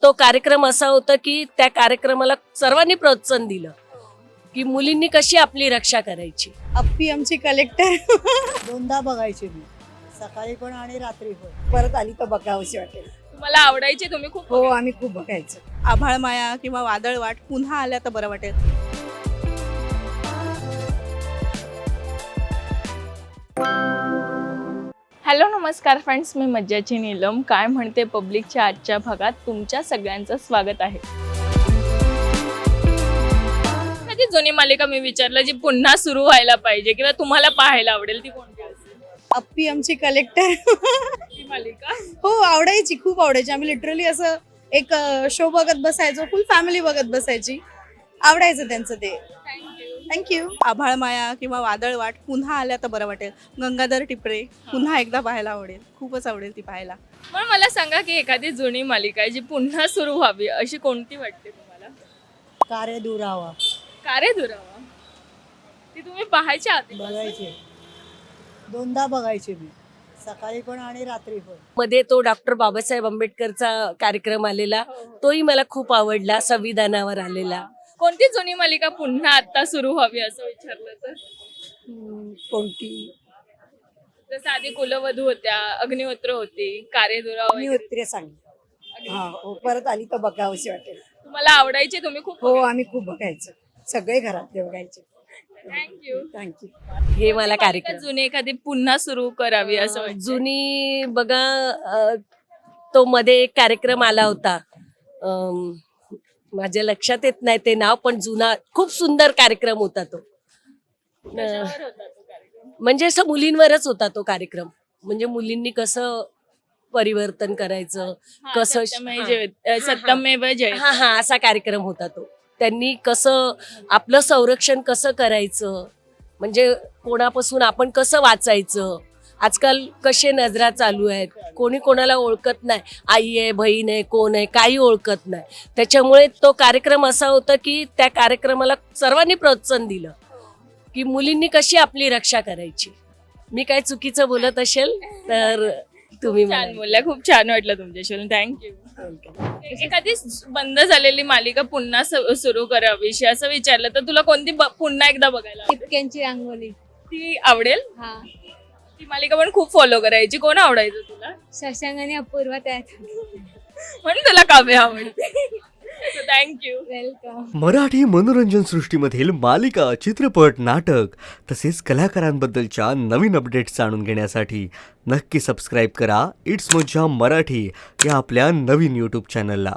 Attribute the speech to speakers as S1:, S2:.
S1: तो कार्यक्रम असा होता की त्या कार्यक्रमाला सर्वांनी प्रोत्साहन दिलं की मुलींनी कशी आपली रक्षा करायची.
S2: अप्पी आमची कलेक्टर.
S3: दोनदा बघायची मी, सकाळी पण आणि रात्री पण. परत आली तर बघावीशी वाटेल.
S4: तुम्हाला आवडायचे, तुम्ही खूप
S3: हो, आम्ही खूप बघायचो.
S2: आभाळ माया किंवा वादळ वाट पुन्हा आल्या तर बरं वाटेल.
S4: हॅलो नमस्कार फ्रेंड्स, मी मज्जाची नीलम. काय म्हणते पब्लिकच्या आजच्या भागात तुमच्या सगळ्यांचं स्वागत आहे. कधी जुनी मालिका मी विचारलं जी पुन्हा सुरू व्हायला पाहिजे किंवा तुम्हाला पाहायला आवडेल ती कोणती असेल?
S2: अप्पी आमची कलेक्टर.
S4: ती मालिका
S2: हो, आवडायची, खूप आवडायची. आम्ही लिटरली असं एक शो बघत बसायचो, फुल फॅमिली बघत बसायची. आवडायचं त्यांचं ते. थँक्यू. आभाळ माया किंवा वादळ वाट पुन्हा आल्या तर बरं वाटेल. गंगाधर टिपरे पुन्हा एकदा पाहायला आवडेल, खूपच आवडेल ती पाहायला.
S4: पण मला सांगा की एखादी जुनी मालिका आहे जी पुन्हा सुरू व्हावी अशी कोणती वाटते तुम्हाला?
S3: कार्य दुरावा
S4: का रे दुरावा? ती तुम्ही पाहायच्या आधी
S3: बघायची, दोनदा बघायची मी, सकाळी पण आणि रात्री पण.
S1: मध्ये तो डॉक्टर बाबासाहेब आंबेडकरचा कार्यक्रम आलेला, तोही मला खूप आवडला. संविधानावर आलेला.
S4: कोणती जुनी मालिका पुन्हा आता सुरू व्हावी असं विचारलं तर?
S3: कोणती?
S4: जसं आधी कुलवधू होत्या, अग्निहोत्र होती, कार्यदुरावा
S3: मी
S4: वगैरे.
S3: उत्तरे सांग. हा, हो, परत आली तर बघावीशी वाटेल.
S4: तुम्हाला आवडायचे, तुम्ही खूप
S3: हो, आम्ही खूप बघायचो. सगळे घरातले बघायचे.
S4: थँक्यू.
S3: थँक्यू.
S1: हे मला कार्यक्रम
S4: जुनी एखादी पुन्हा सुरू करावी असं वाटतं.
S1: जुनी बघा, तो मध्ये एक कार्यक्रम आला होता. माझ्या लक्षात येत नाही ते नाव, पण जुना खूप सुंदर कार्यक्रम होता तो.
S4: कशावर होता तो कार्यक्रम?
S1: म्हणजे असं मुलींवरच होता तो कार्यक्रम. म्हणजे मुलींनी कसं परिवर्तन करायचं,
S4: हा,
S1: कसं
S4: सत्यमेव जय.
S1: हा हा असा कार्यक्रम होता तो. त्यांनी कसं आपलं संरक्षण कसं करायचं, म्हणजे कोणापासून आपण कसं वाचायचं. आजकाल कसे नजरा चालू आहेत, कोणी कोणाला ओळखत नाही. आई आहे, बहीण आहे, कोण आहे, काही ओळखत नाही. त्याच्यामुळे तो कार्यक्रम असा होता की त्या कार्यक्रमाला सर्वांनी प्रोत्साहन दिलं की मुलींनी कशी आपली रक्षा करायची. मी काय चुकीचं बोलत असेल तर तुम्ही
S4: छान बोलल्या, खूप छान वाटलं तुमच्याशी. थँक्यू. एखादी बंद झालेली मालिका पुन्हा सुरू करावीशी असं विचारलं तर तुला कोणती पुन्हा एकदा बघायला आवडेल?
S2: टिपक्यांची रांगोली.
S4: ती आवडेल?
S2: हा,
S4: ती मालिका पण खूप फॉलो करायची. कोण आवडायचं तुला?
S2: शशांक आणि अपूर्वा त्यात.
S4: म्हणून तुला काव्य आवडते. थँक्यू.
S2: वेलकम.
S5: मराठी मनोरंजन सृष्टीमधील मालिका, चित्रपट, नाटक तसेच कलाकारांबद्दलच्या नवीन अपडेट्स जाणून घेण्यासाठी नक्की सबस्क्राईब करा इट्स मज्जा मराठी या आपल्या नवीन यूट्यूब चॅनलला.